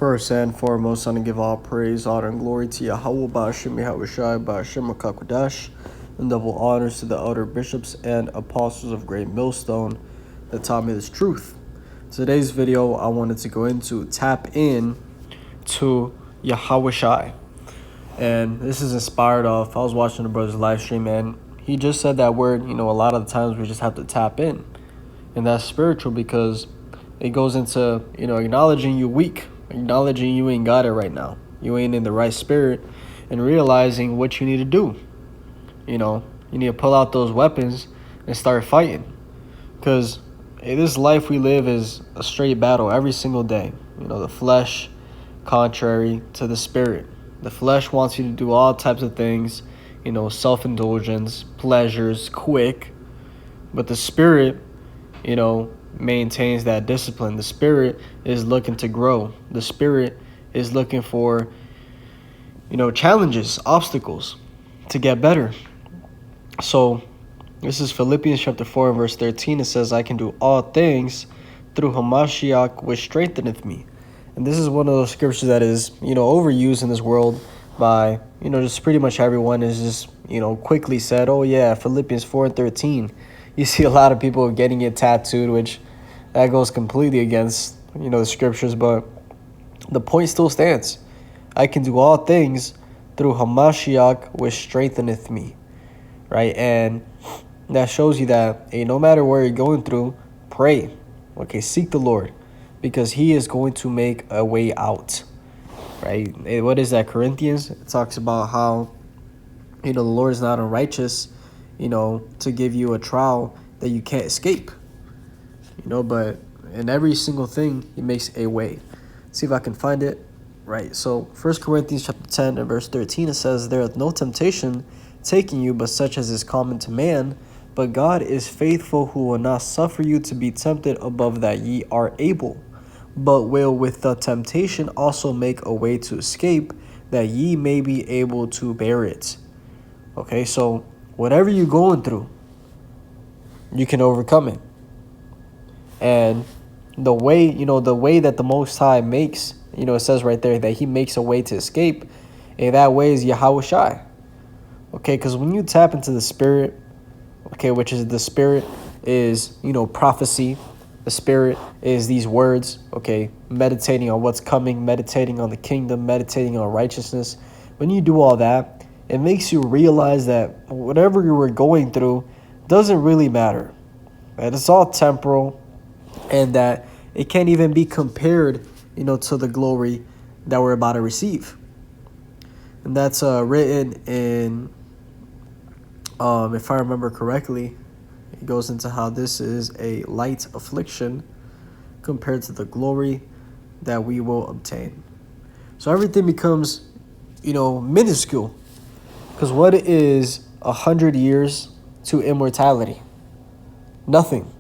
First and foremost, I want to give all praise, honor, and glory to Yahawashi, Yahawashi, Ba'ashem HaKakodash, and double honors to the elder bishops and apostles of Great Millstone that taught me this truth. Today's video, I wanted to go into tap in to Yahawashi. And this is inspired off, I was watching the brother's live stream, and he just said that word, a lot of the times we just have to tap in. And that's spiritual because it goes into, acknowledging you weak, acknowledging you ain't got it right now. You ain't in the right spirit, and realizing what you need to do. You need to pull out those weapons and start fighting. Because this life we live is a straight battle every single day. The flesh contrary to the spirit. The flesh wants you to do all types of things, self-indulgence, pleasures, quick. But the spirit, maintains that discipline. The spirit is looking to grow. The spirit is looking for, challenges, obstacles to get better. So this is Philippians chapter 4 verse 13. It says, I can do all things through Hamashiach, which strengtheneth me. And this is one of those scriptures that is, overused in this world by, just pretty much everyone is just, quickly said, oh yeah, Philippians 4:13. You see a lot of people getting it tattooed, which that goes completely against, the scriptures. But the point still stands. I can do all things through Hamashiach, which strengtheneth me. Right? And that shows you that, no matter where you're going through, pray. Okay, seek the Lord, because he is going to make a way out. Right? What is that? Corinthians? It talks about how, the Lord is not unrighteous, to give you a trial that you can't escape. But in every single thing, he makes a way. Let's see if I can find it. Right. So 1 Corinthians chapter 10 and verse 13, it says, there is no temptation taking you but such as is common to man. But God is faithful, who will not suffer you to be tempted above that ye are able, but will with the temptation also make a way to escape, that ye may be able to bear it. Okay, so whatever you're going through, you can overcome it. And the way that the Most High makes, it says right there that he makes a way to escape, and that way is Yahawashi. Okay, because when you tap into the spirit, okay, which is the spirit is, prophecy. The spirit is these words, okay, meditating on what's coming, meditating on the kingdom, meditating on righteousness. When you do all that, it makes you realize that whatever you were going through doesn't really matter. That it's all temporal, and that it can't even be compared, to the glory that we're about to receive. And that's written in, if I remember correctly, it goes into how this is a light affliction compared to the glory that we will obtain. So everything becomes, minuscule. Because what is 100 years to immortality? Nothing.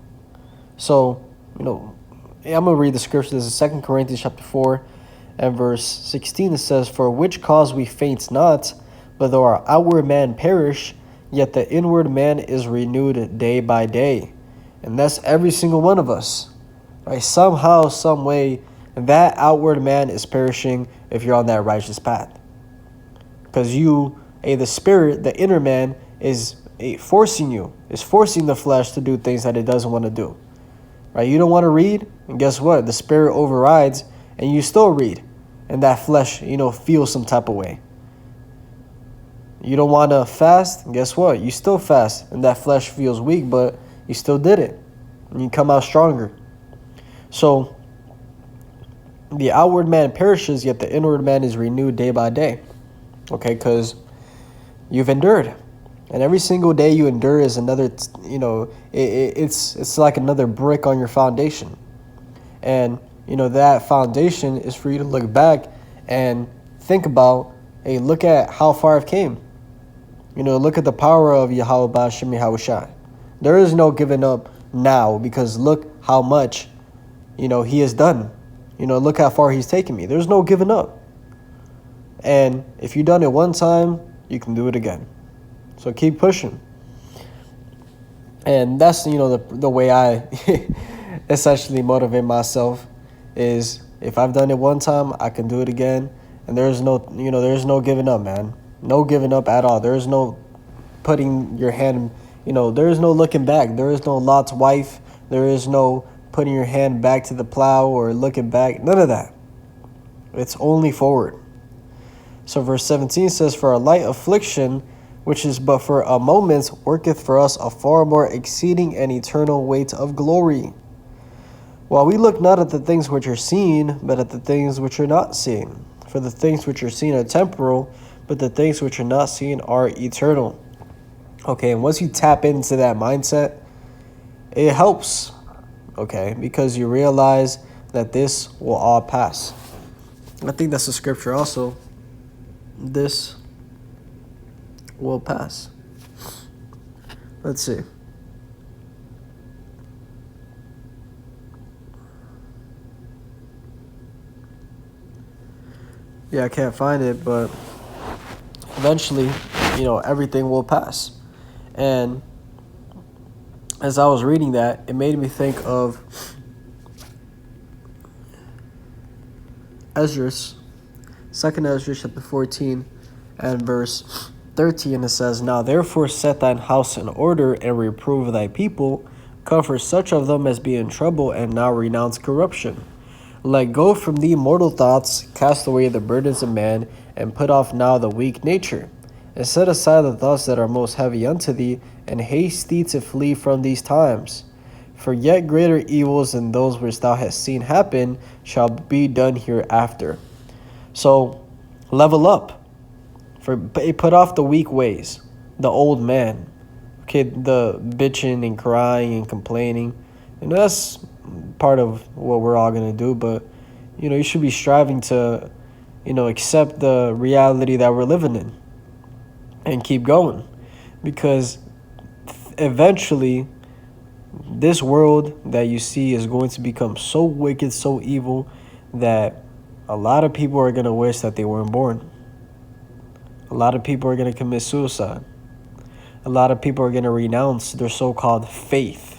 So, I'm going to read the scripture. This is 2 Corinthians chapter 4 and verse 16. It says, for which cause we faint not, but though our outward man perish, yet the inward man is renewed day by day. And that's every single one of us. Right? Somehow, some way, that outward man is perishing if you're on that righteous path. Because the spirit, the inner man, is forcing the flesh to do things that it doesn't want to do. Right? You don't want to read, and guess what? The spirit overrides, and you still read. And that flesh, feels some type of way. You don't want to fast, and guess what? You still fast, and that flesh feels weak, but you still did it. And you come out stronger. So, the outward man perishes, yet the inward man is renewed day by day. Okay, because you've endured. And every single day you endure is another, it's like another brick on your foundation. And, that foundation is for you to look back and think about, hey, look at how far I've came. Look at the power of Yahweh Ba'ashem Yahawashi. There is no giving up now, because look how much, he has done. Look how far he's taken me. There's no giving up. And if you've done it one time, you can do it again. So keep pushing. And that's, the way I essentially motivate myself is, If I've done it one time, I can do it again. And there's no giving up, man. No giving up at all. There is no putting your hand, there is no looking back. There is no Lot's wife. There is no putting your hand back to the plow or looking back. None of that. It's only forward. So verse 17 says, "For a light affliction, which is but for a moment, worketh for us a far more exceeding and eternal weight of glory. While we look not at the things which are seen, but at the things which are not seen. For the things which are seen are temporal, but the things which are not seen are eternal." Okay, and once you tap into that mindset, it helps, okay, because you realize that this will all pass. I think that's the scripture also. This will pass. Let's see. Yeah, I can't find it, but eventually, everything will pass. And as I was reading that, it made me think of Esdras, 2nd Esdras chapter 14 and verse 13. It says, "Now therefore set thine house in order, and reprove thy people, comfort such of them as be in trouble, and now renounce corruption. Let go from thee mortal thoughts, cast away the burdens of man, and put off now the weak nature. And set aside the thoughts that are most heavy unto thee, and haste thee to flee from these times. For yet greater evils than those which thou hast seen happen shall be done hereafter." So, level up. Put off the weak ways, the old man. Okay, the bitching and crying and complaining. That's part of what we're all going to do, but you should be striving to accept the reality that we're living in and keep going, because eventually this world that you see is going to become so wicked, so evil, that a lot of people are going to wish that they weren't born. A lot of people are going to commit suicide. A lot of people are going to renounce their so-called faith.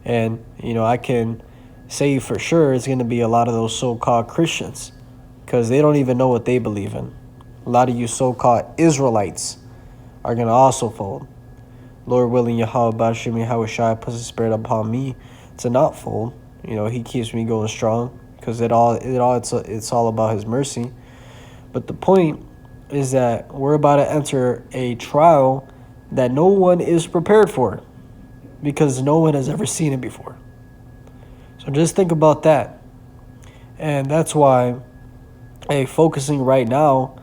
And, I can say for sure it's going to be a lot of those so-called Christians, because they don't even know what they believe in. A lot of you so-called Israelites are going to also fold. Lord willing, Yahawashi puts his spirit upon me to not fold. He keeps me going strong, because it's all about his mercy. But the point is that we're about to enter a trial that no one is prepared for, because no one has ever seen it before. So just think about that. And that's why focusing right now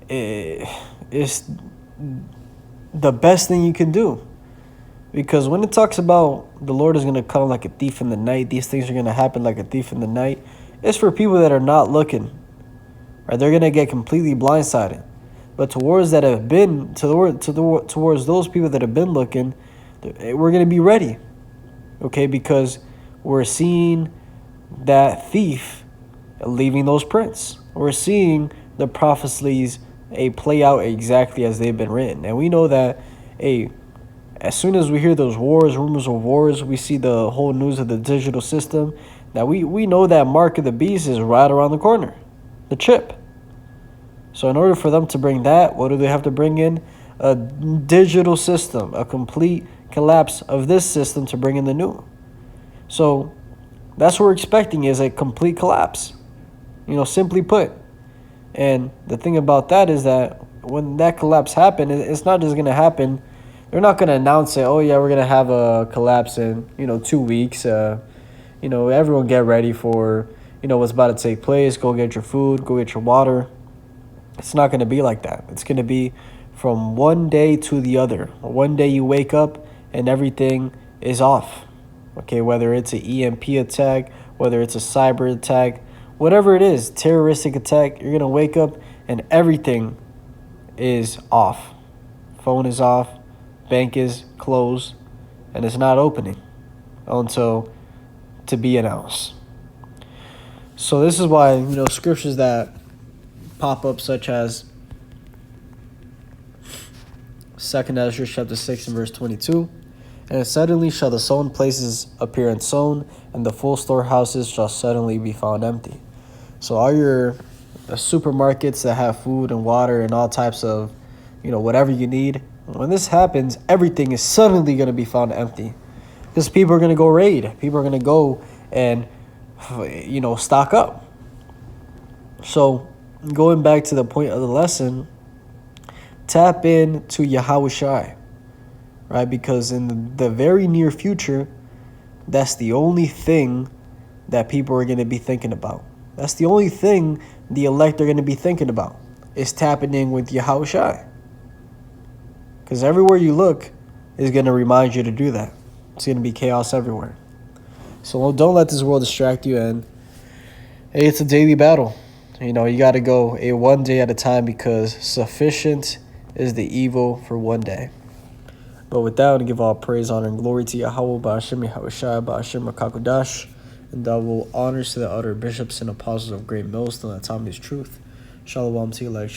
is the best thing you can do. Because when it talks about the Lord is going to come like a thief in the night, these things are going to happen like a thief in the night, it's for people that are not looking. Right? They're going to get completely blindsided. But towards those people that have been looking, we're going to be ready. Okay, because we're seeing that thief leaving those prints. We're seeing the prophecies play out exactly as they've been written. And we know that as soon as we hear those rumors of wars, we see the whole news of the digital system, that we know that mark of the beast is right around the corner, the chip. So in order for them to bring that, what do they have to bring in? A digital system, a complete collapse of this system to bring in the new. So that's what we're expecting, is a complete collapse, simply put. And the thing about that is that when that collapse happens, it's not just going to happen. They're not going to announce it, oh, yeah, we're going to have a collapse in, 2 weeks. Everyone get ready for, what's about to take place. Go get your food. Go get your water. It's not going to be like that. It's going to be from one day to the other. One day you wake up and everything is off. Okay, whether it's an EMP attack, whether it's a cyber attack, whatever it is, terroristic attack, you're going to wake up and everything is off. Phone is off, bank is closed, and it's not opening until to be announced. So this is why, scriptures that pop up such as 2nd Ezra chapter 6 and verse 22. "And suddenly shall the sown places appear unsown, and the full storehouses shall suddenly be found empty." So all your supermarkets that have food and water and all types of, whatever you need, when this happens, everything is suddenly going to be found empty because people are going to go raid. People are going to go and, stock up. So going back to the point of the lesson, tap in to Yahawashi, right? Because in the very near future, that's the only thing that people are going to be thinking about. That's the only thing the elect are going to be thinking about, is tapping in with Yahawashi. Because everywhere you look is going to remind you to do that. It's going to be chaos everywhere. So don't let this world distract you. And hey, it's a daily battle. You got to go one day at a time, because sufficient is the evil for one day. But with that, I want to give all praise, honor, and glory to Yahweh, Ba'ashem Yahawashi, Ba'ashem Rakakodash, and double honors to the other bishops and apostles of great millstone that taught me his truth. Shalom to you, like